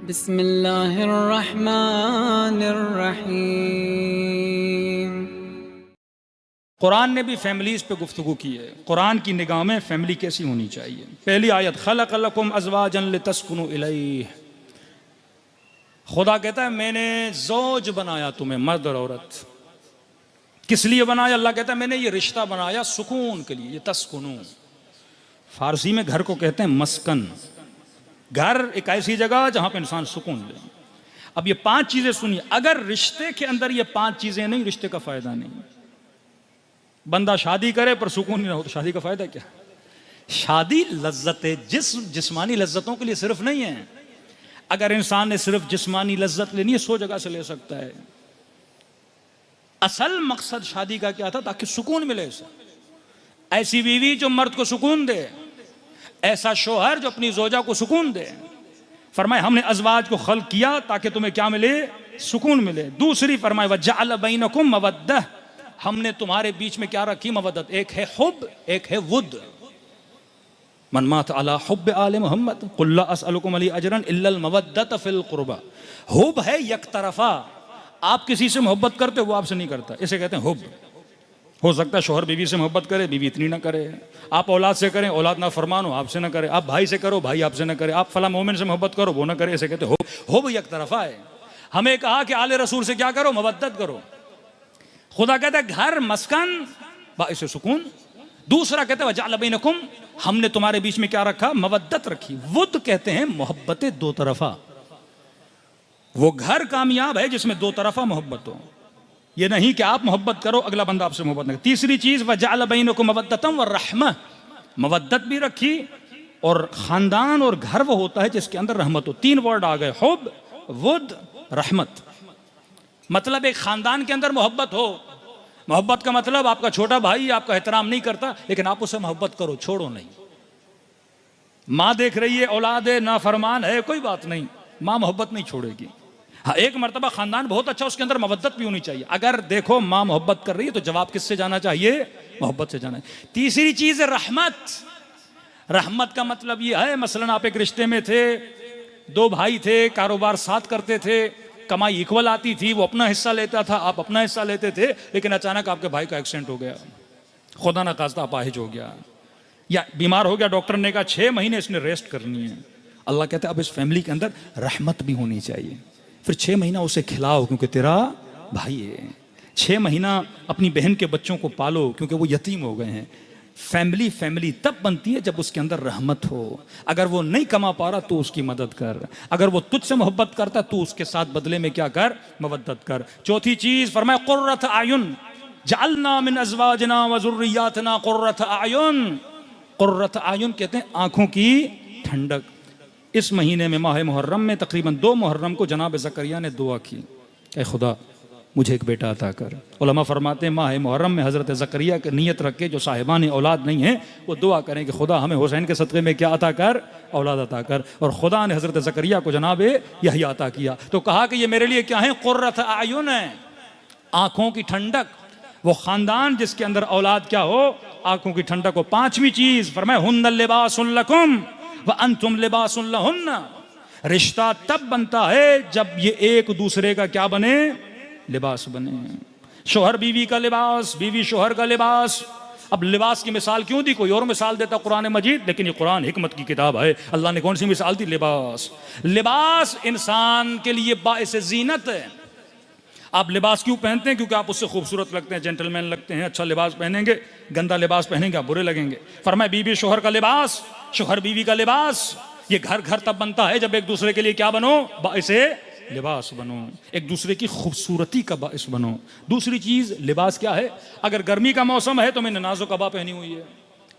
बिस्मिल्लाहिर्रहमानिर्रहीम। कुरान ने भी फैमिलीज़ पे गुफ्तगू की है। कुरान की निगाह में फैमिली कैसी होनी चाहिए। पहली आयत, खलक़ लकुम अज़वाजन लितस्कुनु इलैह। खुदा कहता है मैंने ज़ौज बनाया तुम्हें, मर्द और औरत। किस लिए बनाया? अल्लाह कहता है मैंने ये रिश्ता बनाया सुकून के लिए। ये तस्कुनु फारसी में घर को कहते हैं मस्कन। घर एक ऐसी जगह जहां पे इंसान सुकून ले। अब ये 5 चीजें सुनिए, अगर रिश्ते के अंदर ये 5 चीजें नहीं, रिश्ते का फायदा नहीं। बंदा शादी करे पर सुकून नहीं हो तो शादी का फायदा क्या? शादी लज्जत जिस्मानी लज्जतों के लिए सिर्फ नहीं है। अगर इंसान ने सिर्फ जिस्मानी लज्जत लेनी है 100 जगह से ले सकता है। असल मकसद शादी का क्या था? ताकि सुकून मिले उसे। ऐसी बीवी जो मर्द को सुकून दे, ऐसा शोहर जो अपनी जोजा को सुकून दे। फरमाए हमने अज़वाज को खल्क किया ताकि तुम्हें क्या मिले? सुकून मिले। दूसरी फरमाए वजअल बैनकुम मवद्दह, हमने तुम्हारे बीच में क्या रखी? मवद्दत। एक है हुब, एक है वुद। मन मात अला हुब आले मोहम्मद कुल ला अस्अलुकुम अलैहि अजरन इल्लल मवद्दत फिल कुर्बा। हुब है एक तरफा, आप किसी से मोहब्बत करते हो वो आपसे नहीं करता, इसे कहते हैं हुब। हो सकता है शोहर बीवी से मोहब्बत करे, बीवी इतनी ना करे। आप औलाद से करें, औलाद ना फरमान हो, आपसे ना करे। आप भाई से करो, भाई आपसे ना करे। आप फला मोमिन से मोहब्बत करो, वो ना करे, इसे कहते हो। हुब एक तरफा है। हमें कहा कि आले रसूल से क्या करो? मवद्दत करो। खुदा कहता है घर मस्कन बाइस सुकून। दूसरा कहता है वजअल बैनकुम, हमने तुम्हारे बीच में क्या रखा? मवद्दत रखी। वुद कहते हैं मोहब्बत दो तरफा। वो घर कामयाब है जिसमें दो तरफा मोहब्बत हो। ये नहीं कि आप मोहब्बत करो अगला बंदा आपसे मोहब्बत नहीं। तीसरी चीज वजअल बैनकुम मवद्दतम व रहमा, मवद्दत भी रखी। और खानदान और घर वो होता है जिसके अंदर रहमत हो। 3 वर्ड आ गए, हुब, वुद, रहमत। मतलब एक खानदान के अंदर मोहब्बत हो। मोहब्बत का मतलब आपका छोटा भाई आपका एहतराम नहीं करता, लेकिन आप उससे मोहब्बत करो, छोड़ो नहीं। माँ देख रही है औलाद है नाफरमान है, कोई बात नहीं, माँ मोहब्बत नहीं छोड़ेगी। हाँ, एक मर्तबा खानदान बहुत अच्छा, उसके अंदर मोहब्बत भी होनी चाहिए। अगर देखो माँ मोहब्बत कर रही है तो जवाब किससे जाना चाहिए? मोहब्बत से जाना है। तीसरी चीज है रहमत। रहमत का मतलब यह है, मसलन आप एक रिश्ते में थे, 2 भाई थे, कारोबार साथ करते थे, कमाई इक्वल आती थी, वो अपना हिस्सा लेता था, आप अपना हिस्सा लेते थे, लेकिन अचानक आपके भाई का एक्सीडेंट हो गया, खुदा ना खास्ता अपाहिज हो गया या बीमार हो गया। डॉक्टर ने कहा 6 महीने इसने रेस्ट करनी है। अल्लाह कहता है अब इस फैमिली के अंदर रहमत भी होनी चाहिए। फिर 6 महीना उसे खिलाओ क्योंकि तेरा भाई है। 6 महीना अपनी बहन के बच्चों को पालो क्योंकि वो यतीम हो गए हैं। फैमिली तब बनती है जब उसके अंदर रहमत हो। अगर वो नहीं कमा पा रहा तो उसकी मदद कर। अगर वो तुझसे मोहब्बत करता तो उसके साथ बदले में क्या कर? मवद्दत कर। चौथी चीज फरमाया कुर्रत आयुन जअलना मिन अज़वाजना व ज़ुर्रिय्यातना कुर्रत आयुन। कुर्रत आयुन कहते हैं आंखों की ठंडक। इस महीने में माह मुहर्रम में तकरीबन 2 मुहर्रम को जनाब ज़करिया ने दुआ की, ऐ खुदा मुझे एक बेटा अता कर। उलमा फरमाते हैं माह मुहर्रम में हज़रत ज़करिया की नीयत रख के जो साहिबान औलाद नहीं है वो दुआ करें कि खुदा हमें हुसैन के सदक़े में क्या अता कर? औलाद अता कर। और खुदा ने हज़रत ज़करिया को जनाब यहया अता किया तो कहा कि ये मेरे लिए क्या है? कुर्रत आयुन है, आँखों की ठंडक। वो ख़ानदान जिसके अंदर औलाद क्या हो? आँखों की ठंडक हो। 5वीं चीज़ फरमाया हुन्ना लिबासुन लकुम व अंतुम लिबासुन लहुन्ना। रिश्ता तब बनता है जब ये एक दूसरे का क्या बने? लिबास बने। शोहर बीवी का लिबास, बीवी शोहर का लिबास। अब लिबास की मिसाल क्यों दी? कोई और मिसाल देता कुरान मजीद, लेकिन ये कुरान हिकमत की किताब है। अल्लाह ने कौन सी मिसाल दी? लिबास। लिबास इंसान के लिए बाइस ज़ीनत है। आप लिबास क्यों पहनते हैं? क्योंकि आप उससे खूबसूरत लगते हैं, जेंटलमैन लगते हैं। अच्छा लिबास पहनेंगे, गंदा लिबास पहनेंगे आप बुरे लगेंगे। फरमाया बीवी शोहर का लिबास, शोहर बीवी का लिबास। ये घर तब बनता है जब एक दूसरे के लिए क्या बनो? बाइस लिबास बनो, एक दूसरे की खूबसूरती का बाइस बनो। दूसरी चीज लिबास क्या है? अगर गर्मी का मौसम है तो मैंने नाजुक अबा पहनी हुई है,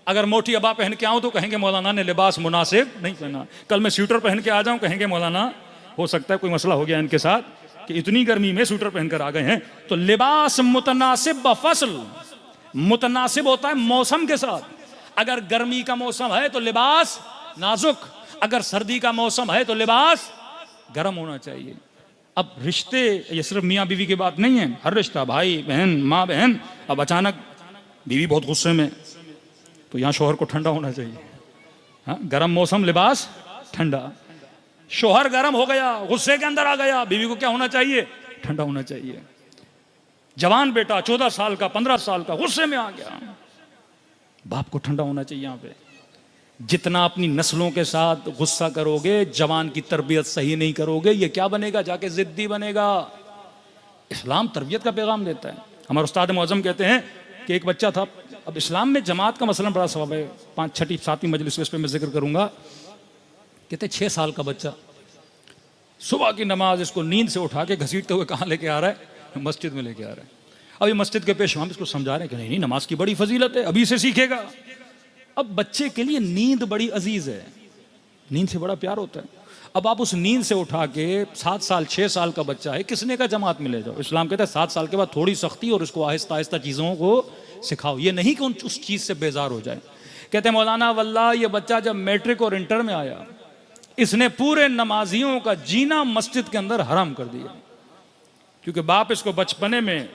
अगर मोटी अबा पहन के आऊं तो कहेंगे मौलाना ने लिबास मुनासिब नहीं पहना। कल मैं स्वेटर पहन के आ जाऊं कहेंगे मौलाना हो सकता है कोई मसला हो गया इनके साथ कि इतनी गर्मी में स्वेटर पहनकर आ गए हैं। तो लिबास मुतनासिब बफसल, मुतनासिब होता है मौसम के साथ। अगर गर्मी का मौसम है तो लिबास नाजुक, अगर सर्दी का मौसम है तो लिबास गर्म होना चाहिए। अब रिश्ते ये सिर्फ मियाँ बीवी की बात नहीं है, हर रिश्ता, भाई बहन, माँ बहन। अब अचानक बीवी बहुत गुस्से में, तो यहाँ शोहर को ठंडा होना चाहिए। हाँ, गर्म मौसम लिबास ठंडा। शोहर गर्म हो गया, गुस्से के अंदर आ गया, बीवी को क्या होना चाहिए? ठंडा होना चाहिए। जवान बेटा 14 साल का 15 साल का गुस्से में आ गया, बाप को ठंडा होना चाहिए। यहां पे जितना अपनी नस्लों के साथ गुस्सा करोगे, जवान की तरबियत सही नहीं करोगे, ये क्या बनेगा? जाके जिद्दी बनेगा। इस्लाम तरबियत का पैगाम देता है। हमारे उस्ताद मुअज़्ज़म कहते हैं कि एक बच्चा था, अब इस्लाम में जमात का मसला बड़ा सवाब है, 5, 6, 7वीं मजलिस इस पे मैं जिक्र करूंगा। कहते 6 साल का बच्चा सुबह की नमाज इसको नींद से उठा के घसीटते हुए कहाँ लेके आ रहा है? मस्जिद में लेके आ रहा है। अब ये मस्जिद के पेश हम इसको समझा रहे हैं कि नहीं नहीं, नमाज की बड़ी फजीलत है, अभी से सीखेगा। अब बच्चे के लिए नींद बड़ी अजीज है, नींद से बड़ा प्यार होता है। अब आप उस नींद से उठा के 7 साल 6 साल का बच्चा है, किसने का जमात में ले जाओ? इस्लाम कहता है 7 साल के बाद थोड़ी सख्ती और इसको आहिस्ता आहिस्ता चीज़ों को सिखाओ। ये नहीं कि उस चीज़ से बेजार हो जाए। कहते हैं मौलाना वल्लाह ये बच्चा जब मैट्रिक और इंटर में आया, इसने पूरे नमाजियों का जीना मस्जिद के अंदर हराम कर दिया। क्योंकि बाप इसको बचपने में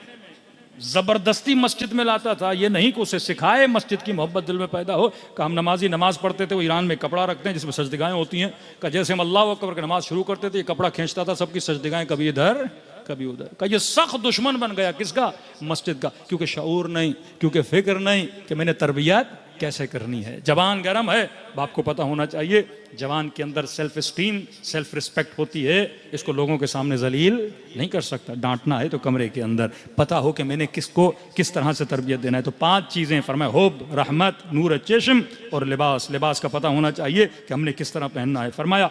जबरदस्ती मस्जिद में लाता था, ये नहीं कि उसे सिखाए, मस्जिद की मोहब्बत दिल में पैदा हो। कि हम नमाजी नमाज पढ़ते थे, वो ईरान में कपड़ा रखते हैं जिसमें सजदगाहें होती हैं, कि जैसे हम अल्लाह अकबर की नमाज शुरू करते थे, ये कपड़ा खींचता था, सबकी सजदगाहें कभी इधर कभी उधर। का ये सख्त दुश्मन बन गया, किसका? मस्जिद का। क्योंकि शऊर नहीं, क्योंकि फिक्र नहीं कि मैंने तरबियत कैसे करनी है। जवान गर्म है, बाप को पता होना चाहिए जवान के अंदर सेल्फ स्टीम, सेल्फ रिस्पेक्ट होती है, इसको लोगों के सामने जलील नहीं कर सकता। डांटना है तो कमरे के अंदर पता हो कि मैंने किसको किस तरह से तरबियत देना है। तो 5 चीज़ें फरमाए, हुब, रहमत, नूर चश्म और लिबास। लिबास का पता होना चाहिए कि हमने किस तरह पहनना है। फरमाया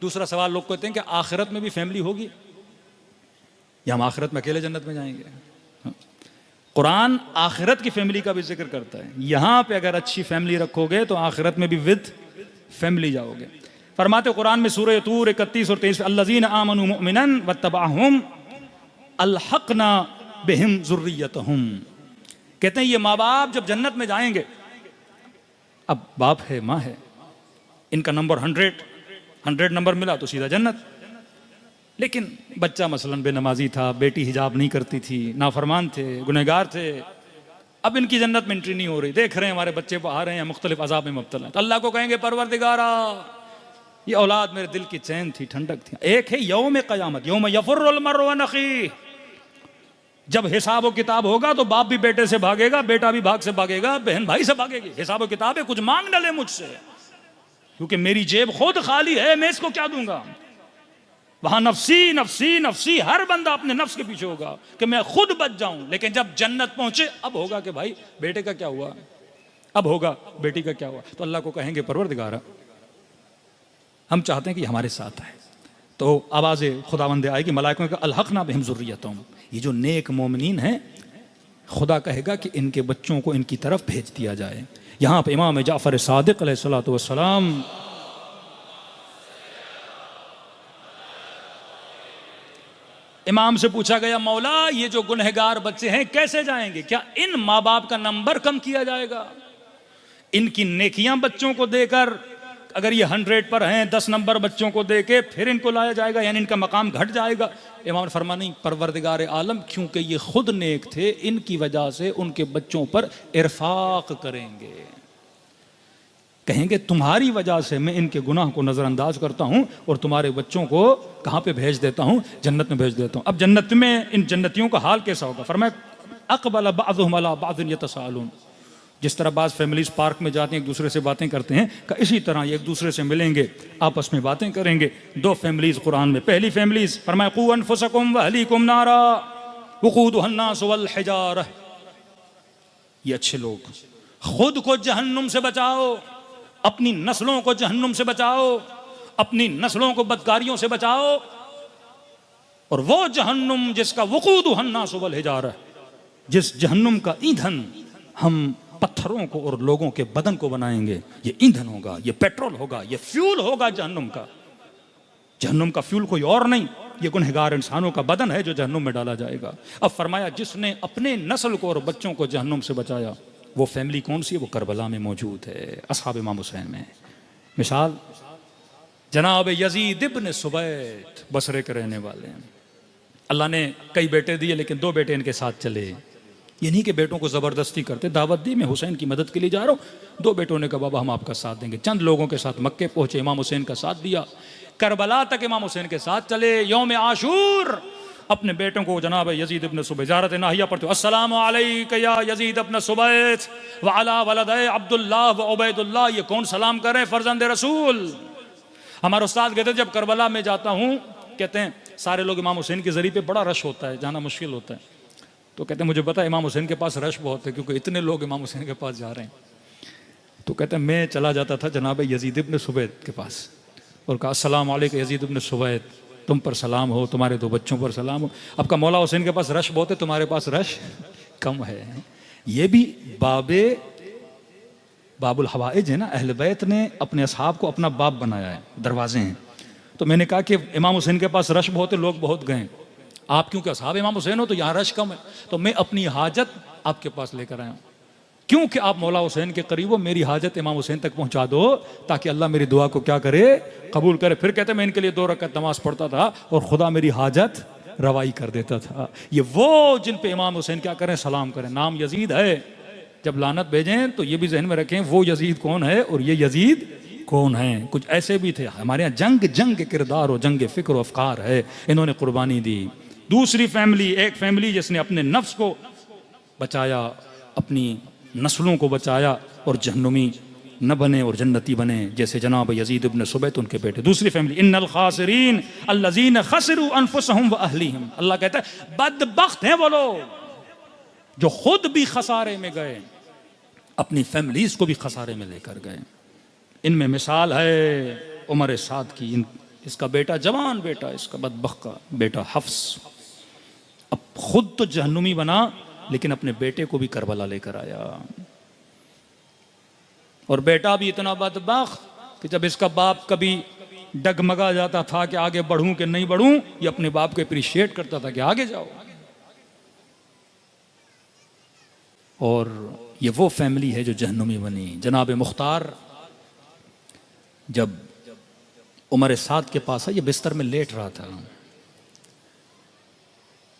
दूसरा सवाल, लोग कहते हैं कि आखिरत में भी फैमिली होगी या हम आखिरत में अकेले जन्नत में जाएंगे? कुरान आखिरत की फैमिली का भी जिक्र करता है। यहां पे अगर अच्छी फैमिली रखोगे तो आखिरत में भी विद फैमिली जाओगे। फरमाते कुरान में सूरह तूर 31 और 23, अल्लज़ीना आमनू मुमिनन वत्तबअहुम अलहक़ना बिहिम ज़ुर्रियतहुम। कहते हैं ये माँ बाप जब जन्नत में जाएंगे, अब बाप है माँ है, इनका नंबर 100 नंबर मिला तो सीधा जन्नत। लेकिन बच्चा मसलन बेनमाजी था, बेटी हिजाब नहीं करती थी, नाफरमान थे, गुनहगार थे, अब इनकी जन्नत में एंट्री नहीं हो रही। देख रहे हैं हमारे बच्चे आ रहे हैं मुख्तलिफ अजाब में मुब्तला हैं, तो अल्लाह को कहेंगे परवरदिगारा ये औलाद मेरे दिल की चैन थी, ठंडक थी। एक है यौम क़यामत, यौम यफ़िर्रुल मर्उ मिन अख़ीह। जब हिसाब व किताब होगा तो बाप भी बेटे से भागेगा, बेटा भी भाग से भागेगा, बहन भाई से भागेगी। हिसाब व किताब है, कुछ मांग न ले मुझसे, क्योंकि मेरी जेब खुद खाली है, मैं इसको क्या दूंगा। वहां नफसी नफसी नफसी, हर बंदा अपने नफ्स के पीछे होगा कि मैं खुद बच जाऊं। लेकिन जब जन्नत पहुंचे, अब होगा कि भाई बेटे का क्या हुआ, अब होगा बेटी का क्या हुआ। तो अल्लाह को कहेंगे परवरदिगारा हम चाहते हैं कि हमारे साथ आए। तो आवाज़ खुदावंद आएगी मलाइकों का, अलहक़ना बिहिम ज़ुर्रियतहुम। ये जो नेक मोमिनीन हैं, खुदा कहेगा कि इनके बच्चों को इनकी तरफ भेज दिया जाए। यहाँ पर इमाम जाफ़र सादिक़ अलैहिस्सलातु वस्सलाम इमाम से पूछा गया, मौला ये जो गुनहगार बच्चे हैं कैसे जाएंगे? क्या इन माँ बाप का नंबर कम किया जाएगा? इनकी नेकियां बच्चों को देकर, अगर ये 100 पर हैं, 10 नंबर बच्चों को देके फिर इनको लाया जाएगा, यानी इनका मकाम घट जाएगा? इमाम ने फरमाया नहीं, परवरदिगार आलम क्योंकि ये खुद नेक थे, इनकी वजह से उनके बच्चों पर इरफाक करेंगे। कहेंगे तुम्हारी वजह से मैं इनके गुनाह को नज़रअंदाज करता हूं और तुम्हारे बच्चों को कहां पे भेज देता हूं? जन्नत में भेज देता हूं। अब जन्नत में इन जन्नतियों का हाल कैसा होगा? फरमाया अक़बल बअज़ुहुम अला बअज़िन यतसाअलून। जिस तरह बाज़ फैमिलीज पार्क में जाते हैं, एक दूसरे से बातें करते हैं, का इसी तरह ये एक दूसरे से मिलेंगे, आपस में बातें करेंगे। 2 फैमिलीज कुरान में। पहली फैमिलीज फरमाया क़ू अनफुसकुम व अहलीकुम नारा वक़ूदुहा अन्नास वल हिजारा। ये अच्छे लोग, खुद को जहन्नुम से बचाओ, अपनी नस्लों को जहन्नुम से बचाओ, अपनी नस्लों को बदकारियों से बचाओ। और वो जहन्नुम जिसका वक़ूदुहा अन्नास वल हिजारा, जिस जहन्नुम का ईंधन हम पत्थरों को और लोगों के बदन को बनाएंगे, ये ईंधन होगा, ये पेट्रोल होगा, ये फ्यूल होगा जहन्नुम का। जहन्नुम का फ्यूल कोई और नहीं, ये गुनहगार इंसानों का बदन है जो जहन्नुम में डाला जाएगा। अब फरमाया जिसने अपने नस्ल को और बच्चों को जहन्नुम से बचाया, वो फैमिली कौन सी है? वो करबला में मौजूद है, असहाब इमाम हुसैन में। मिसाल जनाब यजीद इब्न सुबैत, बसरे के रहने वाले हैं। अल्लाह ने कई बेटे दिए, लेकिन 2 बेटे इनके साथ चले। ये नहीं कि बेटों को ज़बरदस्ती करते, दावत दी मैं हुसैन की मदद के लिए जा रहा हूँ। 2 बेटों ने कहा बाबा हम आपका साथ देंगे। चंद लोगों के साथ मक्के पहुँचे, इमाम हुसैन का साथ दिया। करबला तक इमाम हुसैन के साथ चले। यौम आशूर अपने बेटों को जनाब यजीद इब्न सुबैत ज़ियारत नाहिया पढ़ते हो, अस्सलामु अलैका या यजीद इब्न सुबैत व अला वलदै अब्दुल्लाह व उबैदुल्लाह। ये कौन सलाम कर रहे हैं? फर्जंद रसूल। हमारे उस्ताद कहते जब करबला में जाता हूँ, कहते हैं सारे लोग इमाम हुसैन के ज़रिए पे बड़ा रश होता है, जाना मुश्किल होता है। तो कहते हैं मुझे पता है इमाम हुसैन के पास रश बहुत है, क्योंकि इतने लोग इमाम हुसैन के पास जा रहे हैं। तो कहते हैं मैं चला जाता था जनाब यजीद इब्न सुबैत के पास और कहा, अस्सलाम अलैकुम यजीद इब्न सुबैत, तुम पर सलाम हो, तुम्हारे दो बच्चों पर सलाम हो। आपका मौला हुसैन के पास रश बहुत है, तुम्हारे पास रश कम है। ये भी बाबुल हवाइज है ना, अहले बैत ने अपने असहाब को अपना बाब बनाया है, दरवाजे हैं। तो मैंने कहा कि इमाम हुसैन के पास रश बहुत है, लोग बहुत गए, आप क्योंकि असहाब इमाम हुसैन हो तो यहाँ रश कम है, तो मैं अपनी हाजत आपके पास लेकर आया हूँ, क्योंकि आप मौला हुसैन के करीब हो, मेरी हाजत इमाम हुसैन तक पहुंचा दो ताकि अल्लाह मेरी दुआ को क्या करे, कबूल करे। फिर कहते मैं इनके लिए 2 रकात नमाज पढ़ता था और खुदा मेरी हाजत रवाई कर देता था। ये वो जिन पे इमाम हुसैन क्या करें, सलाम करें। नाम यजीद है, जब लानत भेजें तो ये भी जहन में रखें वो यजीद कौन है और ये यजीद कौन है। कुछ ऐसे भी थे हमारे यहाँ, जंग के किरदार और जंग फिक्र और अफकार है, इन्होंने कुर्बानी दी। दूसरी फैमिली, एक फैमिली जिसने अपने नफ्स को बचाया, अपनी नस्लों को बचाया और जहन्नुमी न बने और जन्नती बने, जैसे जनाब यजीद इब्न सुबैत उनके बेटे। दूसरी फैमिली, इन्नल खासिरीन अल्लज़ीन खसिरू अनफुसहुम व अहलीहिम। अल्लाह कहता है बदबख्त हैं वो लोग जो खुद भी खसारे में गए, अपनी फैमिलीज को भी खसारे में लेकर गए। इनमें मिसाल है उमर साद की। इसका बेटा, जवान बेटा, इसका बदबख्त का बेटा हफ्स, अब खुद तो जहन्नुमी बना लेकिन अपने बेटे को भी करबला लेकर आया। और बेटा भी इतना बदबख्त कि जब इसका बाप कभी डगमगा जाता था कि आगे बढ़ूं कि नहीं बढ़ूं, ये अपने बाप को अप्रिशिएट करता था कि आगे जाओ। और ये वो फैमिली है जो जहन्नुमी बनी। जनाब मुख्तार जब उमर साद के पास है, ये बिस्तर में लेट रहा था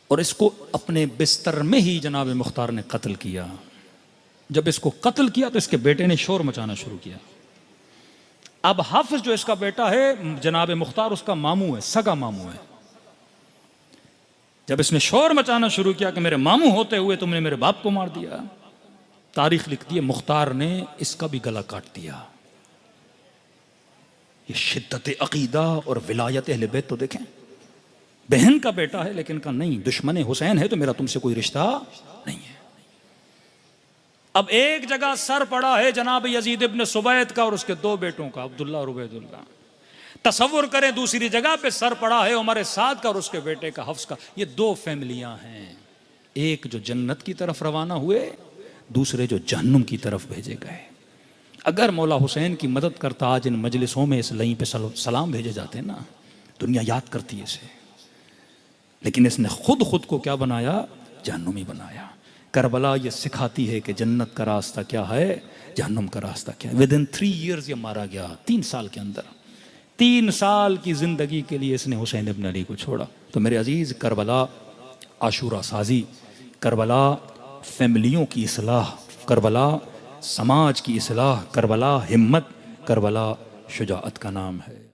और इसको अपने बिस्तर में ही जनाब मुख्तार ने कत्ल किया। जब इसको कत्ल किया तो इसके बेटे ने शोर मचाना शुरू किया। अब हाफिज जो इसका बेटा है, जनाब मुख्तार उसका मामू है, सगा मामू है। जब इसने शोर मचाना शुरू किया कि मेरे मामू होते हुए तुमने मेरे बाप को मार दिया, तारीख लिखती है मुख्तार ने इसका भी गला काट दिया। ये शिद्दत अकीदा और विलायत अहले बैत तो देखें। बहन का बेटा है लेकिन का नहीं, दुश्मन हुसैन है तो मेरा तुमसे कोई रिश्ता नहीं है। अब एक जगह सर पड़ा है जनाब यजीद इब्न सुबैत का और उसके 2 बेटों का, अब्दुल्ला और उबैदुल्ला। तसव्वुर करें दूसरी जगह पे सर पड़ा है उमर साद का और उसके बेटे का हफ्स का। ये 2 फैमिलियां हैं, एक जो जन्नत की तरफ रवाना हुए, दूसरे जो जहन्नुम की तरफ भेजे गए। अगर मौला हुसैन की मदद करता, आज इन मजलिसों में इस लई पे सलाम भेजे जाते ना, दुनिया याद करती है इसे। लेकिन इसने खुद को क्या बनाया, जहन्नुमी बनाया। करबला ये सिखाती है कि जन्नत का रास्ता क्या है, जहन्नुम का रास्ता क्या है। विदिन 3 ईयर्स ये मारा गया, 3 साल के अंदर। 3 साल की जिंदगी के लिए इसने हुसैन इब्न अली को छोड़ा। तो मेरे अजीज, करबला आशूरा साजी, करबला फैमिलियों की इस्लाह, करबला समाज की इस्लाह, करबला हिम्मत, करबला शुजाअत का नाम है।